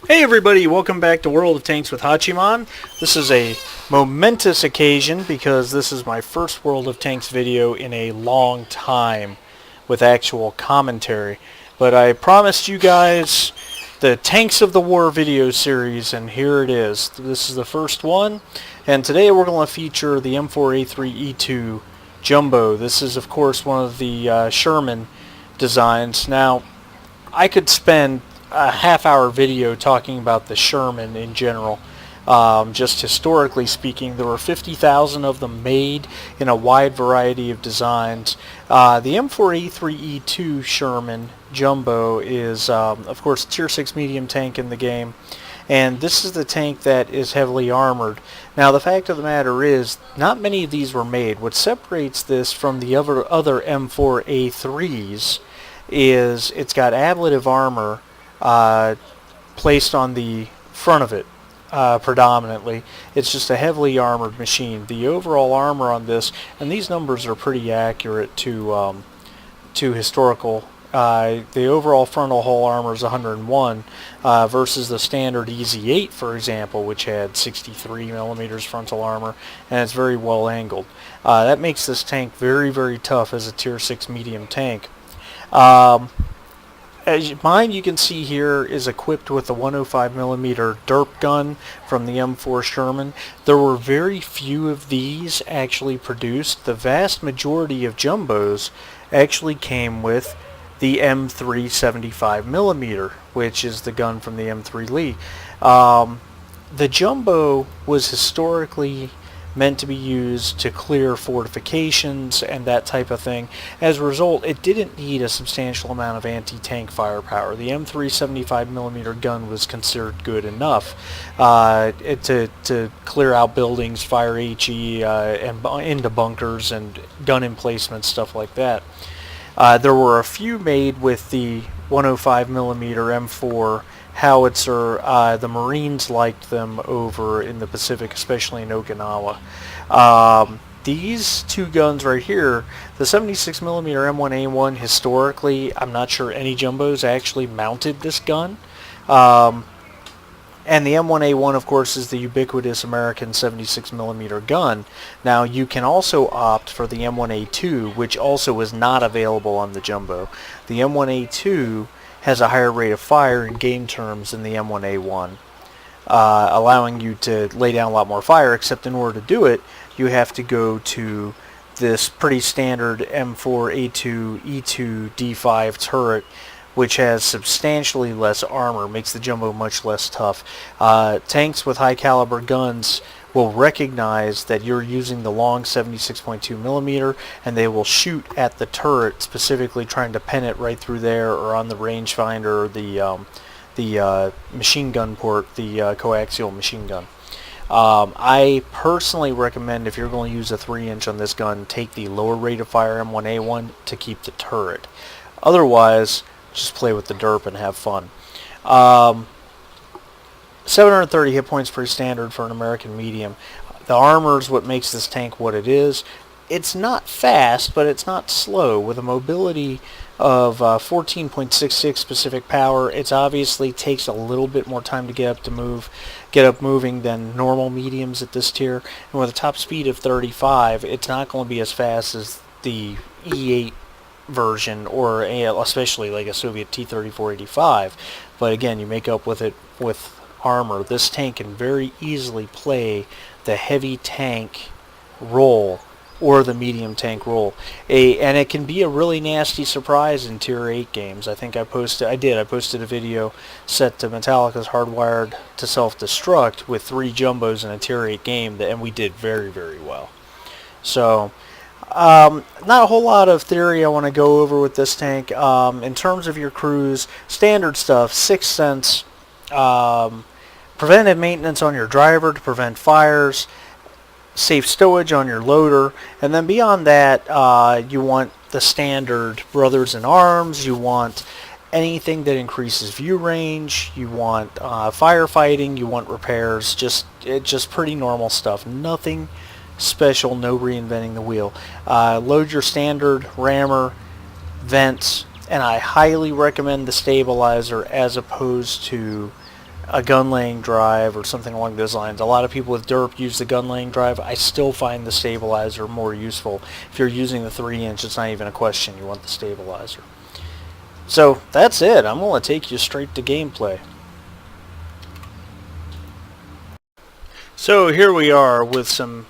Hey everybody, welcome back to World of Tanks with Hachiman. This is a momentous occasion because this is my first World of Tanks video in a long time with actual commentary. But I promised you guys the Tanks of the War video series, and here it is. This is the first one, and today we're going to feature the M4A3E2 Jumbo. This is of course one of the Sherman designs. Now, I could spend a half-hour video talking about the Sherman in general. Just historically speaking, there were 50,000 of them made in a wide variety of designs. The M4A3E2 Sherman Jumbo is, of course, a Tier 6 medium tank in the game, and this is the tank that is heavily armored. Now, the fact of the matter is, not many of these were made. What separates this from the other M4A3s is it's got ablative armor placed on the front of it predominantly. It's just a heavily armored machine. The overall armor on this, and these numbers are pretty accurate to historical. The overall frontal hull armor is 101 versus the standard EZ8, for example, which had 63 millimeters frontal armor, and it's very well angled. That makes this tank very, very tough as a Tier 6 medium tank. Mine, you can see here, is equipped with a 105mm derp gun from the M4 Sherman. There were very few of these actually produced. The vast majority of jumbos actually came with the M3 75mm, which is the gun from the M3 Lee. The jumbo was historically meant to be used to clear fortifications and that type of thing. As a result, it didn't need a substantial amount of anti-tank firepower. The M3 75mm gun was considered good enough to clear out buildings, fire HE, and into bunkers and gun emplacements, stuff like that. There were a few made with the 105mm M4 howitzer. The Marines liked them over in the Pacific, especially in Okinawa. These two guns right here, the 76mm M1A1, historically, I'm not sure any jumbos actually mounted this gun. And the M1A1, of course, is the ubiquitous American 76mm gun. Now, you can also opt for the M1A2, which also is not available on the jumbo. The M1A2 has a higher rate of fire in game terms than the M1A1, allowing you to lay down a lot more fire, except in order to do it, you have to go to this pretty standard M4A2E2 D5 turret, which has substantially less armor, makes the jumbo much less tough. Tanks with high caliber guns will recognize that you're using the long 76.2mm, and they will shoot at the turret, specifically trying to pen it right through there or on the rangefinder or the machine gun port, the coaxial machine gun. I personally recommend, if you're going to use a 3-inch on this gun, take the lower rate of fire M1A1 to keep the turret. Otherwise, just play with the derp and have fun. 730 hit points pretty standard for an American medium. The armor is what makes this tank what it is. It's not fast, but it's not slow. With a mobility of 14.66 specific power, it obviously takes a little bit more time to get up moving than normal mediums at this tier. And with a top speed of 35, it's not going to be as fast as the E8 version, or especially like a Soviet T-34-85. But again, you make up with it with armor. This tank can very easily play the heavy tank role or the medium tank role, and it can be a really nasty surprise in Tier 8 games. I think I posted a video set to Metallica's Hardwired to Self-Destruct with 3 jumbos in a Tier 8 game, and we did very, very well. So not a whole lot of theory I want to go over with this tank. In terms of your crews, standard stuff: 6th Sense, preventive maintenance on your driver to prevent fires, safe stowage on your loader, and then beyond that, you want the standard Brothers in Arms, you want anything that increases view range, you want firefighting, you want repairs, just pretty normal stuff. Nothing special, no reinventing the wheel. Load your standard rammer, vents, and I highly recommend the stabilizer as opposed to a gun laying drive or something along those lines. A lot of people with derp use the gun laying drive. I still find the stabilizer more useful. If you're using the 3-inch, it's not even a question. You want the stabilizer. So that's it. I'm going to take you straight to gameplay. So here we are with some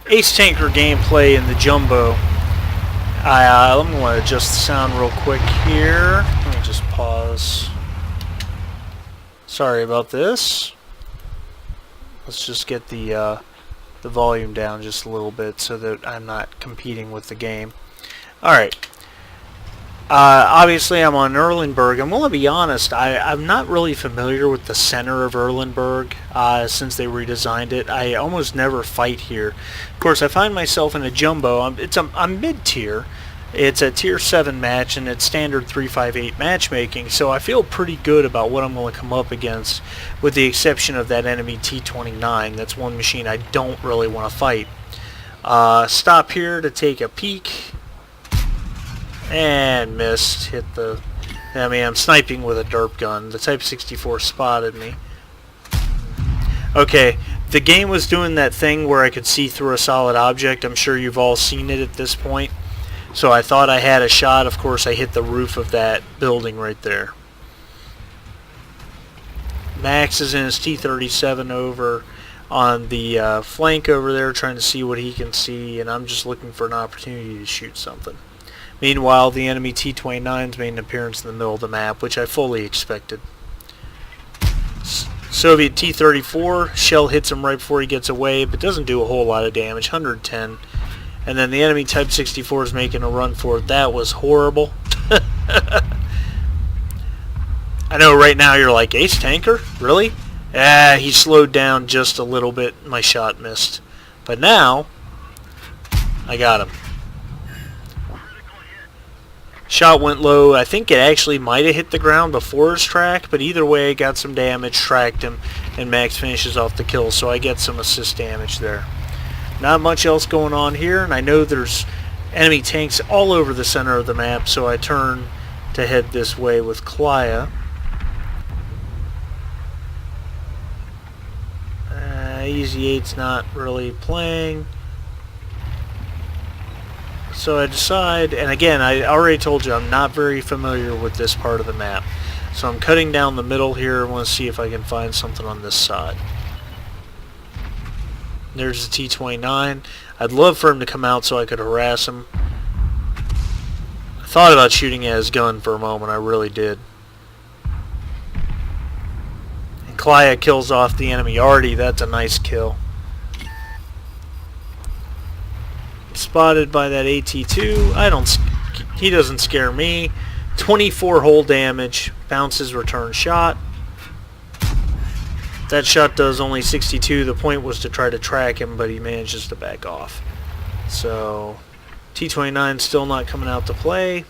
Ace Tanker gameplay in the Jumbo. I'm going to adjust the sound real quick here. Let me just pause. Sorry about this. Let's just get the volume down just a little bit so that I'm not competing with the game. Alright. Obviously I'm on Erlenberg. I'm going to be honest, I'm not really familiar with the center of Erlenberg since they redesigned it. I almost never fight here. Of course, I find myself in a Jumbo. I'm mid-tier. It's a tier 7 match and it's standard 358 matchmaking, so I feel pretty good about what I'm going to come up against, with the exception of that enemy T-29. That's one machine I don't really want to fight. Stop here to take a peek. And missed. Hit the... I'm sniping with a derp gun. The Type 64 spotted me. Okay, the game was doing that thing where I could see through a solid object. I'm sure you've all seen it at this point. So I thought I had a shot. Of course, I hit the roof of that building right there. Max is in his T-37 over on the flank over there, trying to see what he can see, and I'm just looking for an opportunity to shoot something. Meanwhile, the enemy T-29's made an appearance in the middle of the map, which I fully expected. Soviet T-34, shell hits him right before he gets away, but doesn't do a whole lot of damage, 110. And then the enemy Type 64 is making a run for it. That was horrible. I know right now you're like, Ace Tanker? Really? He slowed down just a little bit. My shot missed. But now, I got him. Shot went low. I think it actually might have hit the ground before his track, but either way, it got some damage, tracked him, and Max finishes off the kill, so I get some assist damage there. Not much else going on here, and I know there's enemy tanks all over the center of the map, so I turn to head this way with Klaya. Easy 8's not really playing. So I decide, and again, I already told you I'm not very familiar with this part of the map. So I'm cutting down the middle here. I want to see if I can find something on this side. There's the T-29. I'd love for him to come out so I could harass him. I thought about shooting at his gun for a moment. I really did. And Klaya kills off the enemy Artie. That's a nice kill. Spotted by that AT-2. He doesn't scare me. 24 hull damage. Bounces return shot. That shot does only 62. The point was to try to track him, but he manages to back off. So T-29 still not coming out to play.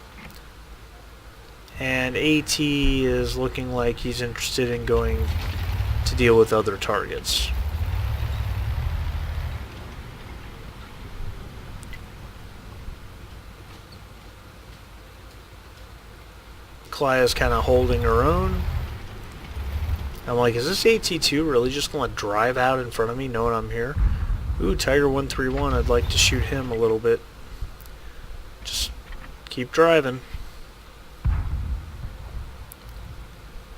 And AT is looking like he's interested in going to deal with other targets. Klaya's kind of holding her own. I'm like, is this AT-2 really just going to drive out in front of me knowing I'm here? Ooh, Tiger 131, I'd like to shoot him a little bit. Just keep driving.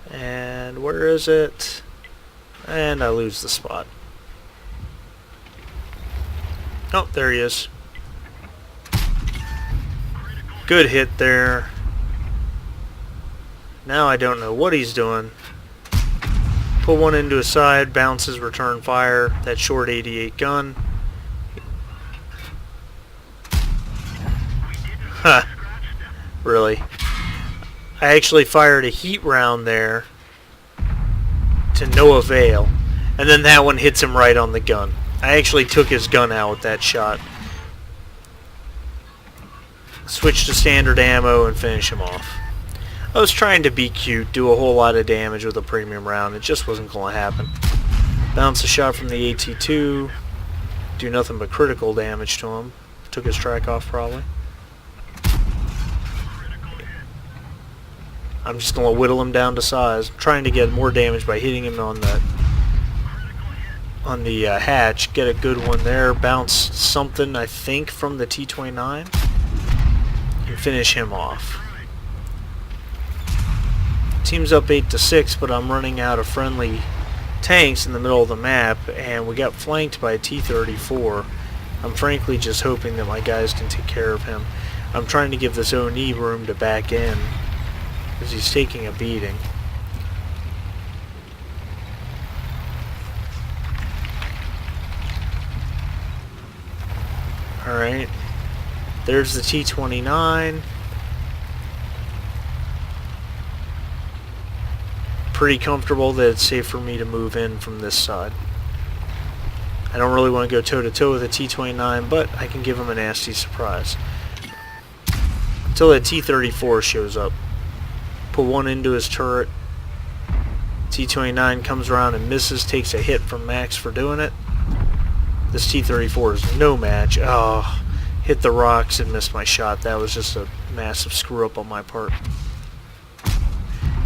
And where is it? And I lose the spot. Oh, there he is. Good hit there. Now I don't know what he's doing. Put one into his side, bounces, return fire. That short 88 gun. Huh. Really? I actually fired a heat round there to no avail. And then that one hits him right on the gun. I actually took his gun out with that shot. Switch to standard ammo and finish him off. I was trying to be cute, do a whole lot of damage with a premium round. It just wasn't going to happen. Bounce a shot from the AT-2. Do nothing but critical damage to him. Took his track off probably. I'm just going to whittle him down to size. I'm trying to get more damage by hitting him on the hatch. Get a good one there. Bounce something, I think, from the T-29. And finish him off. Team's up 8-6, but I'm running out of friendly tanks in the middle of the map, and we got flanked by a T-34. I'm frankly just hoping that my guys can take care of him. I'm trying to give this O&E room to back in, because he's taking a beating. Alright, there's the T-29. Pretty comfortable that it's safe for me to move in from this side. I don't really want to go toe-to-toe with a T-29, but I can give him a nasty surprise. Until that T-34 shows up. Put one into his turret. T-29 comes around and misses, takes a hit from Max for doing it. This T-34 is no match. Oh, hit the rocks and missed my shot. That was just a massive screw-up on my part.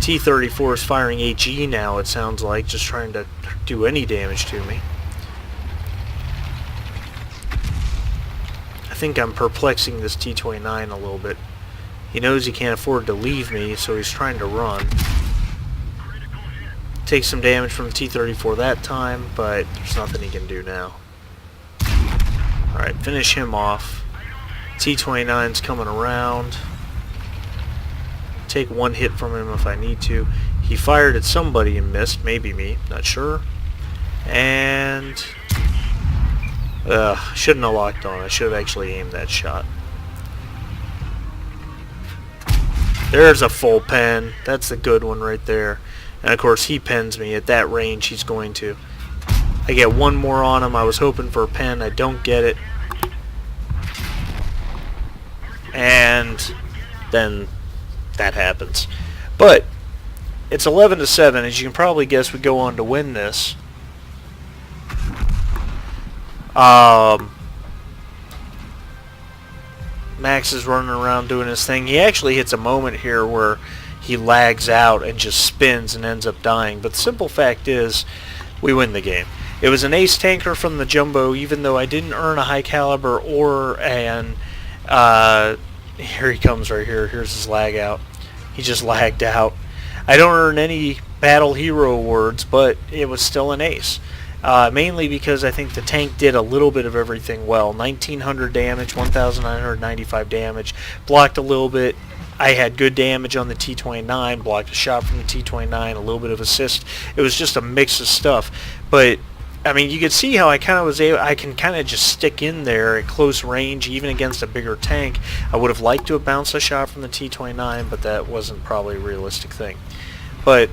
T-34 is firing HE now, it sounds like, just trying to do any damage to me. I think I'm perplexing this T-29 a little bit. He knows he can't afford to leave me, so he's trying to run. Takes some damage from the T-34 that time, but there's nothing he can do now. Alright, finish him off. T-29's coming around. Take one hit from him if I need to. He fired at somebody and missed, maybe me, not sure. And shouldn't have locked on. I should have actually aimed that shot. There's a full pen. That's a good one right there. And of course he pens me at that range. He's going to. I get one more on him. I was hoping for a pen. I don't get it. And then that happens. But it's 11-7. As you can probably guess, we go on to win this. Max is running around doing his thing. He actually hits a moment here where he lags out and just spins and ends up dying. But the simple fact is, we win the game. It was an ace tanker from the Jumbo, even though I didn't earn a high caliber or an... here he comes right here. Here's his lag out. He just lagged out. I don't earn any battle hero awards, but it was still an ace. Mainly because I think the tank did a little bit of everything well. 1900 damage, 1995 damage, blocked a little bit. I had good damage on the T-29, blocked a shot from the T-29, a little bit of assist. It was just a mix of stuff. But I mean, you could see how I kind of was able. I can kind of just stick in there at close range, even against a bigger tank. I would have liked to have bounced a shot from the T-29, but that wasn't probably a realistic thing. But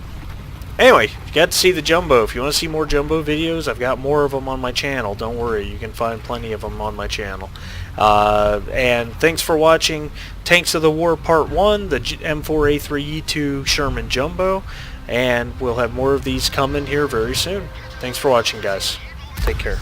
anyway, you got to see the Jumbo. If you want to see more Jumbo videos, I've got more of them on my channel. Don't worry, you can find plenty of them on my channel. And thanks for watching Tanks of the War Part 1, the M4A3E2 Sherman Jumbo. And we'll have more of these coming here very soon. Thanks for watching, guys. Take care.